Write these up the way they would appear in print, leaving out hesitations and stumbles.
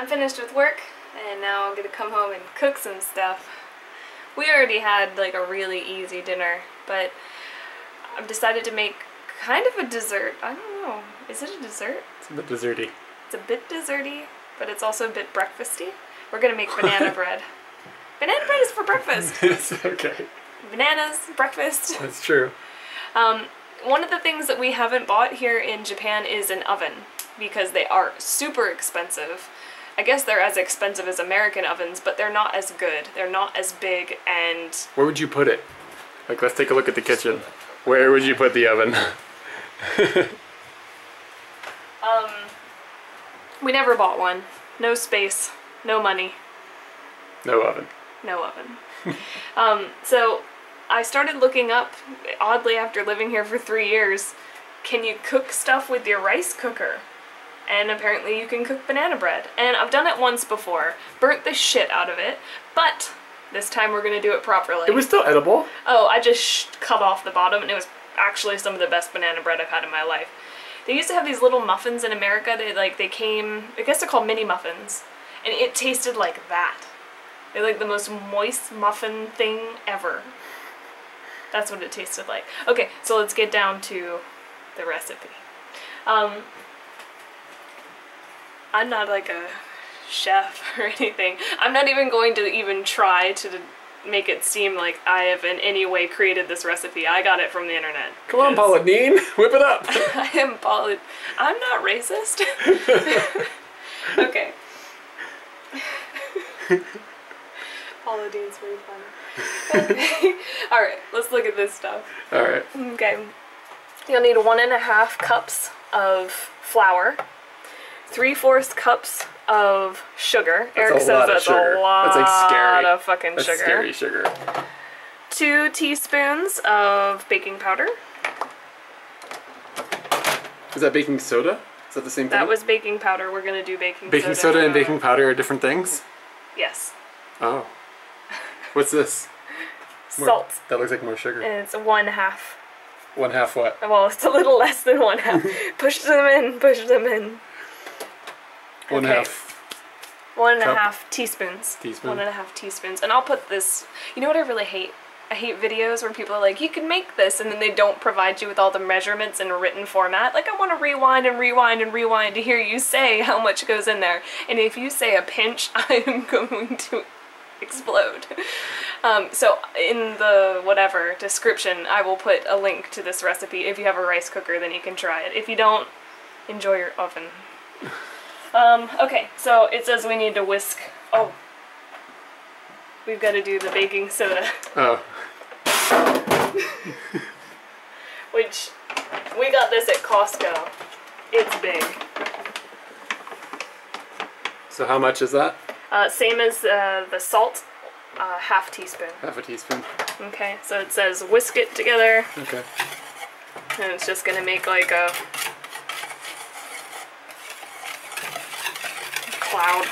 I'm finished with work, and now I'm gonna come home and cook some stuff. We already had like a really easy dinner, but I've decided to make kind of a dessert. I don't know. Is it a dessert? It's a bit desserty. It's a bit desserty, but it's also a bit breakfasty. We're gonna make banana bread. Banana bread is for breakfast. It's okay. Bananas, breakfast. That's true. One of the things that we haven't bought here in Japan is an oven, because they are super expensive. I guess they're as expensive as American ovens, but they're not as good. They're not as big, and... Where would you put it? Like, let's take a look at the kitchen. Where would you put the oven? We never bought one. No space, no money. No oven. No oven. So I started looking up, oddly after living here for 3 years, can you cook stuff with your rice cooker? And apparently you can cook banana bread. And I've done it once before, burnt the shit out of it, but this time we're gonna do it properly. It was still edible. Oh, I just cut off the bottom, and it was actually some of the best banana bread I've had in my life. They used to have these little muffins in America. They came, I guess they're called mini muffins, and it tasted like that. They're like the most moist muffin thing ever. That's what it tasted like. Okay, so let's get down to the recipe. I'm not like a chef or anything. I'm not even going to even try to make it seem like I have in any way created this recipe. I got it from the internet. Come on, Pauline, whip it up. I am Pauline. I'm not racist. Okay. Pauline's very funny. Okay. Alright, let's look at this stuff. Alright. Okay. You'll need 1.5 cups of flour, 3/4 cups of sugar. Eric says that's a lot of fucking sugar. That's scary sugar. 2 teaspoons of baking powder. Is that baking soda? Is that the same thing? That was baking powder. We're gonna do baking soda. Baking soda and baking powder are different things? Yes. Oh. What's this? Salt. That looks like more sugar. And it's 1/2. 1/2 what? Well, it's a little less than 1/2. Push them in, push them in. 1/2. 1.5 teaspoons. Teaspoon. 1.5 teaspoons. And I'll put this, you know what I really hate? I hate videos where people are like, you can make this, and then they don't provide you with all the measurements in a written format. Like, I want to rewind and rewind and rewind to hear you say how much goes in there. And if you say a pinch, I am going to explode. So in the whatever description, I will put a link to this recipe. If you have a rice cooker, then you can try it. If you don't, enjoy your oven. Okay, so it says we need to whisk. Oh, we've got to do the baking soda. Oh. Which, we got this at Costco. It's big. So how much is that? Same as the salt, 1/2 teaspoon. 1/2 teaspoon. Okay, so it says whisk it together. Okay. And it's just gonna make like a cloud.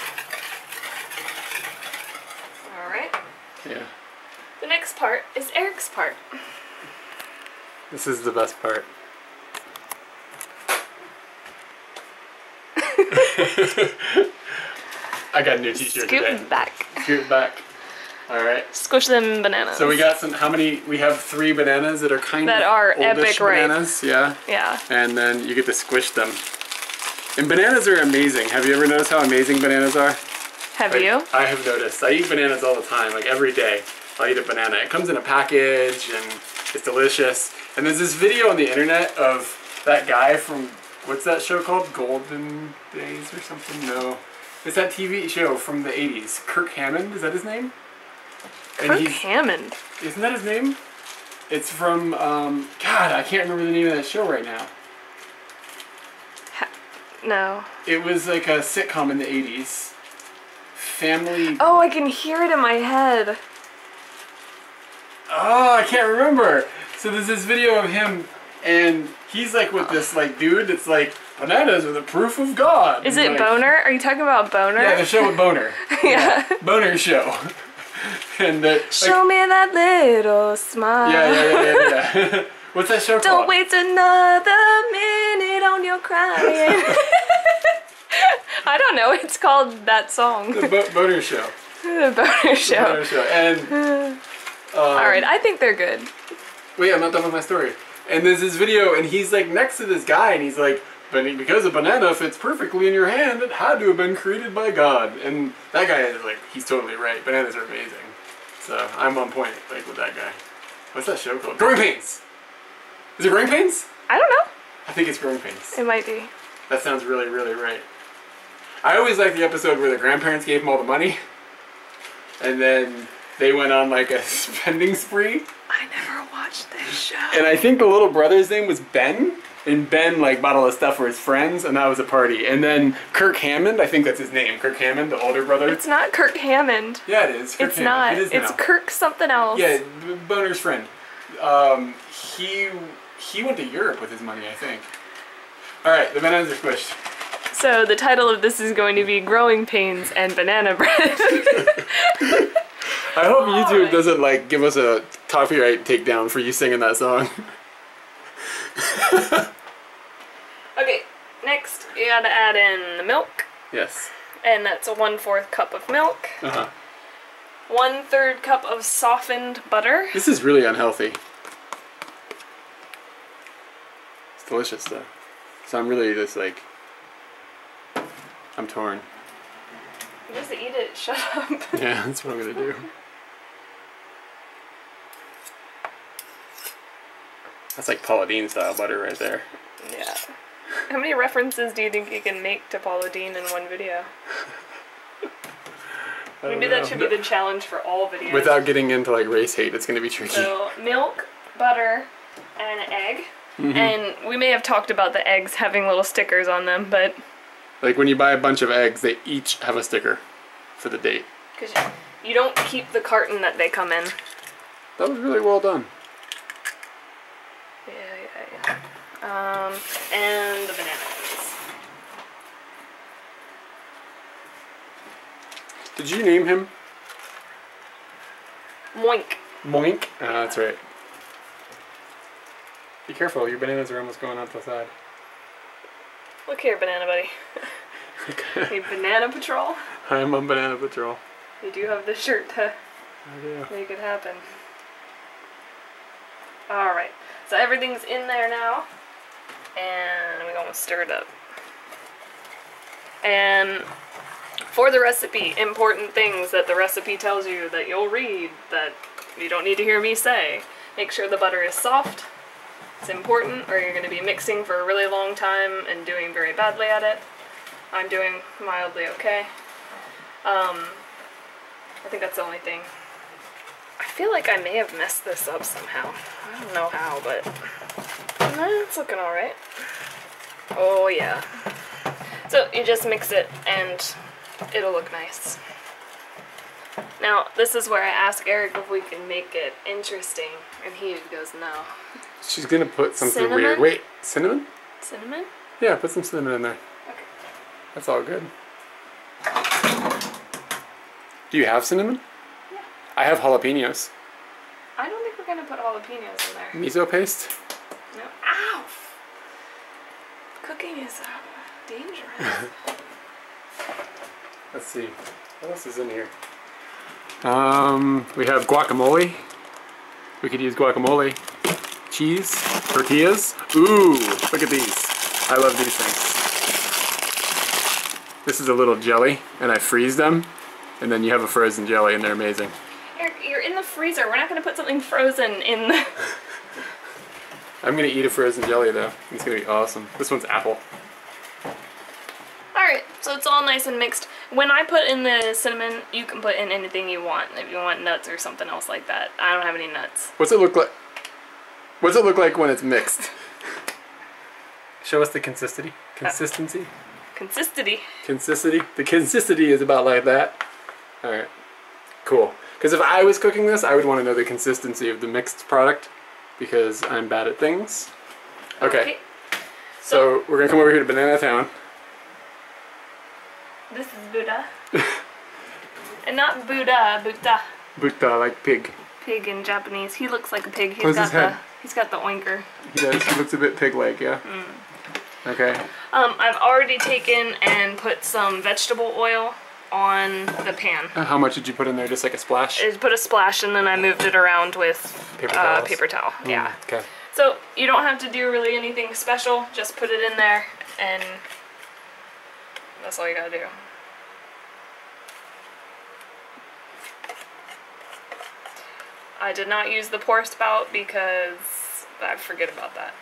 Alright. Yeah. The next part is Eric's part. This is the best part. I got a new t-shirt today. Scoot back. Scoot back. Alright. Squish them bananas. So we got some, how many, we have 3 bananas that are kind of epic bananas, ripe. yeah. Yeah. And then you get to squish them. And bananas are amazing. Have you ever noticed how amazing bananas are? Have you? I have noticed. I eat bananas all the time, like every day. I'll eat a banana. It comes in a package and it's delicious. And there's this video on the internet of that guy from, what's that show called? Golden Days or something? No. It's that TV show from the 80s. Kirk Hammond, is that his name? Kirk Hammond? Isn't that his name? It's from, God, I can't remember the name of that show right now. No. It was like a sitcom in the 80s. Family... Oh, I can hear it in my head. Oh, I can't remember. So there's this video of him, and he's like with this like dude that's like, bananas are the proof of God. Is it like, Boner? Are you talking about Boner? Yeah, the show with Boner. Yeah. Boner show. And show me that little smile. Yeah. What's that show called? Don't wait another minute on your crying. I don't know. It's called that song. The boner show. The boner show. The boner show. And all right, I think they're good. wait, I'm not done with my story. And there's this video, and he's like next to this guy, and he's like, because a banana fits perfectly in your hand, it had to have been created by God. And that guy is like, he's totally right. Bananas are amazing. So I'm on point, like with that guy. What's that show called? Growing Pains. Is it Growing Pains? I don't know. I think it's Growing Pains. It might be. That sounds really, really right. I always like the episode where the grandparents gave him all the money, and then they went on like a spending spree. I never watched this show. And I think the little brother's name was Ben. And Ben like bought all the stuff for his friends, and that was a party. And then Kirk Hammond, I think that's his name, Kirk Hammond, the older brother. It's not Kirk Hammond. Yeah, it is. Kirk it's Hammond. not. It is it's now. Kirk something else. Yeah, Boner's friend. He went to Europe with his money, I think. All right, the bananas are squished. So the title of this is going to be Growing Pains and Banana Bread. I hope YouTube doesn't like give us a copyright takedown for you singing that song. Okay, next you gotta add in the milk. Yes. And that's a 1/4 cup of milk. 1/3 cup of softened butter. This is really unhealthy. It's delicious though. So I'm really just like, I'm torn. Just eat it, shut up. Yeah, that's what I'm gonna do. That's like Paula Deen style butter right there. Yeah. How many references do you think you can make to Paula Deen in one video? Maybe that should be the challenge for all videos. Without getting into like race hate, it's gonna be tricky. So, milk, butter, and an egg. And we may have talked about the eggs having little stickers on them, but... Like when you buy a bunch of eggs, they each have a sticker for the date. Because you don't keep the carton that they come in. That was really well done. Yeah. And the bananas. Did you name him? Moink. Moink? That's right. Be careful, your bananas are almost going out the side. Look here, Banana Buddy. Hey, Banana Patrol. I'm on Banana Patrol. You do have the shirt to Yeah. make it happen. Alright, so everything's in there now. And we're going to stir it up. And for the recipe, important things that the recipe tells you that you'll read that you don't need to hear me say. Make sure the butter is soft. It's important, or you're going to be mixing for a really long time and doing very badly at it. I'm doing mildly okay. I think that's the only thing. I feel like I may have messed this up somehow. I don't know how, but it's looking alright. Oh yeah. So you just mix it and it'll look nice. Now, this is where I ask Eric if we can make it interesting, and he goes no. She's gonna put something Cinnamon? weird. Wait, cinnamon? Cinnamon? Yeah, put some cinnamon in there. Okay. That's all good. Do you have cinnamon? Yeah. I have jalapenos. I don't think we're gonna put jalapenos in there. Miso paste? No. Ow! Cooking is dangerous. Let's see. What else is in here? We have guacamole. We could use guacamole. Cheese. Tortillas. Ooh, look at these. I love these things. This is a little jelly, and I freeze them, and then you have a frozen jelly, and they're amazing. Eric, you're in the freezer. We're not gonna put something frozen in the... I'm gonna eat a frozen jelly though. It's gonna be awesome. This one's apple. Alright, so it's all nice and mixed. When I put in the cinnamon, you can put in anything you want. If you want nuts or something else like that. I don't have any nuts. What's it look like? What's it look like when it's mixed? Show us the consistency. Consistency? Consistency. Consistency? The consistency is about like that. Alright. Cool. Because if I was cooking this, I would want to know the consistency of the mixed product. Because I'm bad at things. Okay. So we're going to come over here to Banana Town. This is Buddha. And not Buddha, Buddha. Buddha, like pig. Pig in Japanese. He looks like a pig. Where's his head? He's got the oinker. He does. He looks a bit pig-like, yeah. Okay. I've already taken and put some vegetable oil on the pan. How much did you put in there? Just like a splash? I just put a splash and then I moved it around with paper towel. Yeah. Okay. So you don't have to do really anything special. Just put it in there and that's all you gotta do. I did not use the pour spout because I forget about that.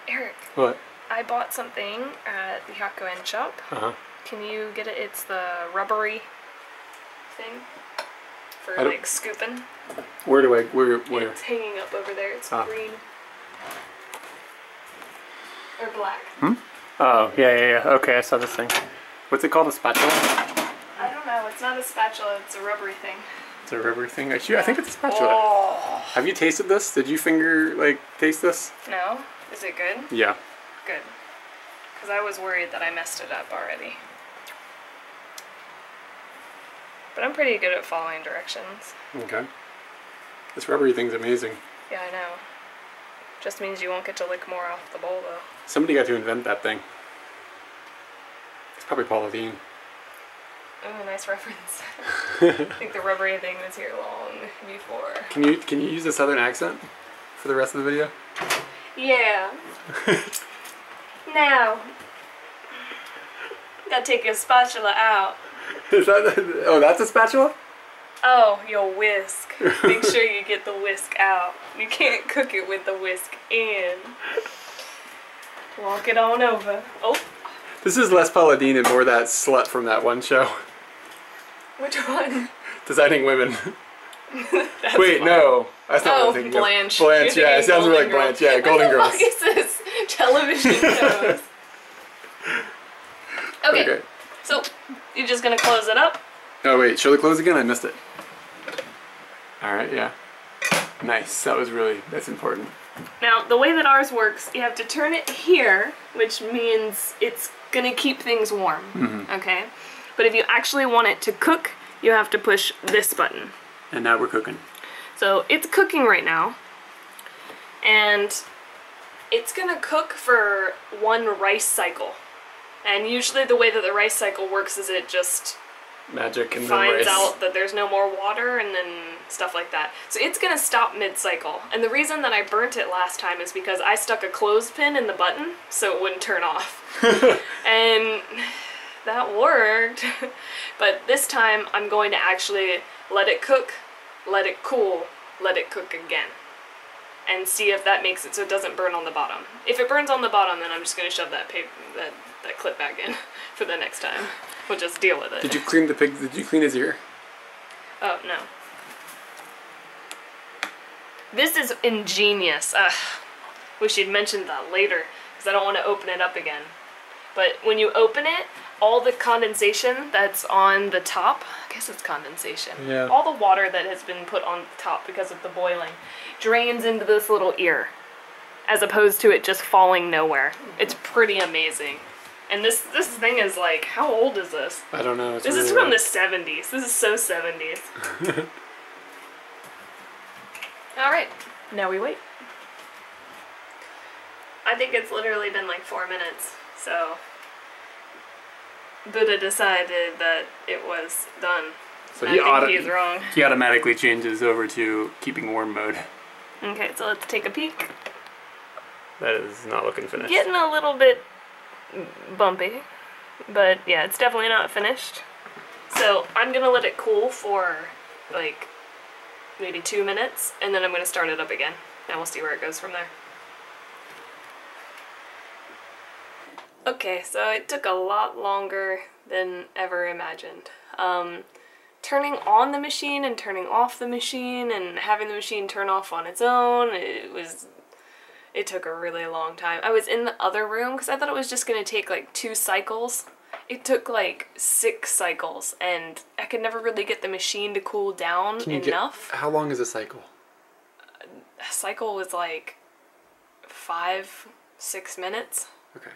Eric. What? I bought something at the Kyde shop. Can you get it? It's the rubbery thing for like scooping. Where? It's hanging up over there. It's green. Or black. Oh, yeah. Okay, I saw this thing. What's it called? A spatula? I don't know. It's not a spatula. It's a rubbery thing. It's a rubbery thing? I think it's a spatula. Oh. Have you tasted this? Did you taste this? No? Is it good? Yeah. Good. Because I was worried that I messed it up already. But I'm pretty good at following directions. Okay. This rubbery thing's amazing. Yeah, I know. Just means you won't get to lick more off the bowl, though. Somebody got to invent that thing. It's probably Paula Deen. Oh, nice reference. I think the rubbery thing was here long before. Can you use a southern accent for the rest of the video? Yeah. Now, gotta take your spatula out. Is that? Oh, that's a spatula? Oh, your whisk. Make sure you get the whisk out. You can't cook it with the whisk in. Walk it on over. Oh. This is less Paula Deen and more that slut from that one show. Which one? Designing Women. Wait, no. That's not what I'm thinking Blanche. of. Blanche, yeah. It sounds more like Blanche. Yeah, Golden Girls. What the fuck is this? Television shows. Okay. So, you're just gonna close it up? Oh, wait. Show the close again? I missed it. Alright, yeah. Nice. That's important. Now, the way that ours works, you have to turn it here, which means it's gonna keep things warm. Okay? But if you actually want it to cook, you have to push this button. And now we're cooking. So it's cooking right now, and it's gonna cook for one rice cycle. And usually the way that the rice cycle works is it just magic and finds out that there's no more water and then stuff like that. So it's gonna stop mid-cycle. And the reason that I burnt it last time is because I stuck a clothespin in the button so it wouldn't turn off. And that worked. But this time I'm going to actually let it cook, let it cool, let it cook again. And see if that makes it so it doesn't burn on the bottom. If it burns on the bottom, then I'm just gonna shove that clip back in for the next time. We'll just deal with it. Did you clean the pig? Did you clean his ear? Oh, no. This is ingenious. Wish you'd mentioned that later, because I don't want to open it up again. But when you open it, all the condensation that's on the top, I guess it's condensation, yeah. All the water that has been put on the top because of the boiling drains into this little ear, as opposed to it just falling nowhere. It's pretty amazing. And this thing is like, how old is this? I don't know. This is from the 70s. This is so 70s. Alright, now we wait. I think it's literally been like 4 minutes, so Buddha decided that it was done. So I think he's wrong. He automatically changes over to keeping warm mode. Okay, so let's take a peek. That is not looking finished. Getting a little bit bumpy, but yeah, it's definitely not finished. So I'm gonna let it cool for like maybe 2 minutes, and then I'm gonna start it up again, and we'll see where it goes from there. Okay, so it took a lot longer than ever imagined. Turning on the machine and turning off the machine and having the machine turn off on its own, it took a really long time. I was in the other room because I thought it was just going to take like 2 cycles. It took like 6 cycles, and I could never really get the machine to cool down enough. How long is a cycle? A cycle was like 5-6 minutes. Okay.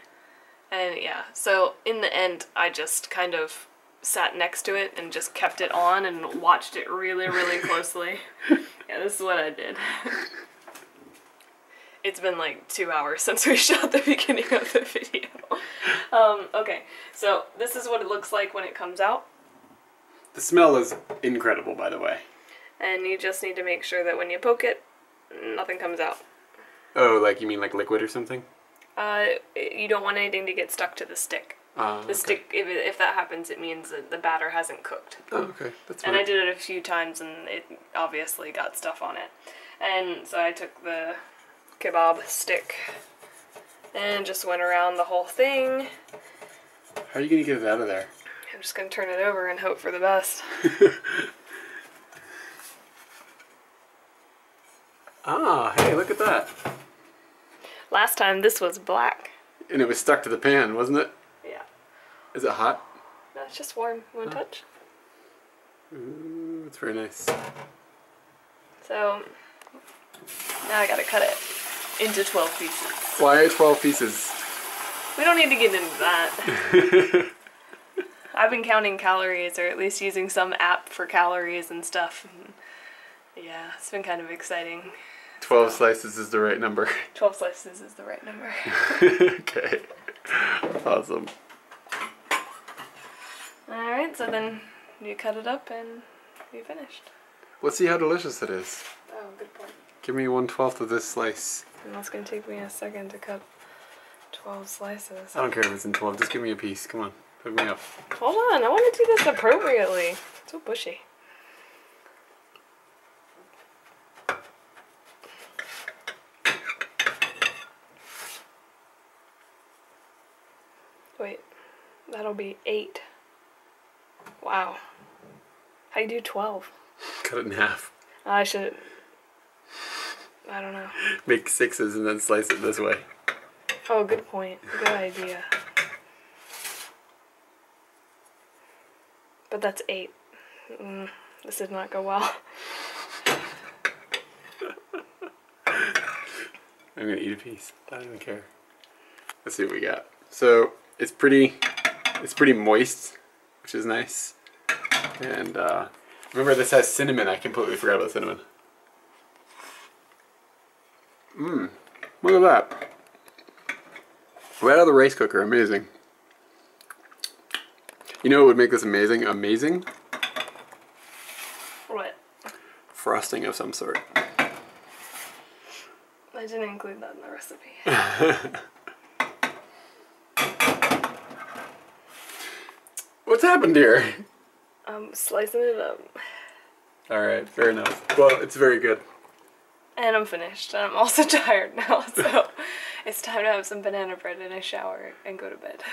And yeah, so in the end, I just kind of sat next to it and just kept it on and watched it really, really closely. Yeah, this is what I did. it's been like 2 hours since we shot the beginning of the video. Okay, so this is what it looks like when it comes out. The smell is incredible, by the way. And you just need to make sure that when you poke it, nothing comes out. Oh, like you mean like liquid or something? You don't want anything to get stuck to the stick. The stick, if that happens, it means that the batter hasn't cooked. Oh, okay. That's fine. And I did it a few times and it obviously got stuff on it. And so I took the kebab stick and just went around the whole thing. How are you going to get it out of there? I'm just going to turn it over and hope for the best. Ah, hey, look at that. Last time this was black. And it was stuck to the pan, wasn't it? Yeah. Is it hot? No, it's just warm. You want to touch? Ooh, it's very nice. So, now I gotta cut it into 12 pieces. Why 12 pieces? We don't need to get into that. I've been counting calories, or at least using some app for calories and stuff. Yeah, it's been kind of exciting. 12 slices is the right number. 12 slices is the right number. Okay. Awesome. Alright, so then you cut it up and you're finished. Let's see how delicious it is. Oh, good point. Give me 1/12 of this slice. And that's going to take me a second to cut 12 slices. I don't care if it's in 12, just give me a piece. Come on, hook me up. Hold on, I want to do this appropriately. It's so bushy. Wait, that'll be 8. Wow. How you do 12? Cut it in half. I should... I don't know. Make 6s and then slice it this way. Oh, good point. Good idea. But that's 8. This did not go well. I'm gonna eat a piece. I don't even care. Let's see what we got. So it's pretty moist, which is nice. And remember, this has cinnamon. I completely forgot about cinnamon. Look at that. Right out of the rice cooker, amazing. You know what would make this amazing? Amazing? What? Frosting of some sort. I didn't include that in the recipe. What's happened here? I'm slicing it up. Alright, fair enough. Well, it's very good. And I'm finished. And I'm also tired now, so it's time to have some banana bread and a shower and go to bed.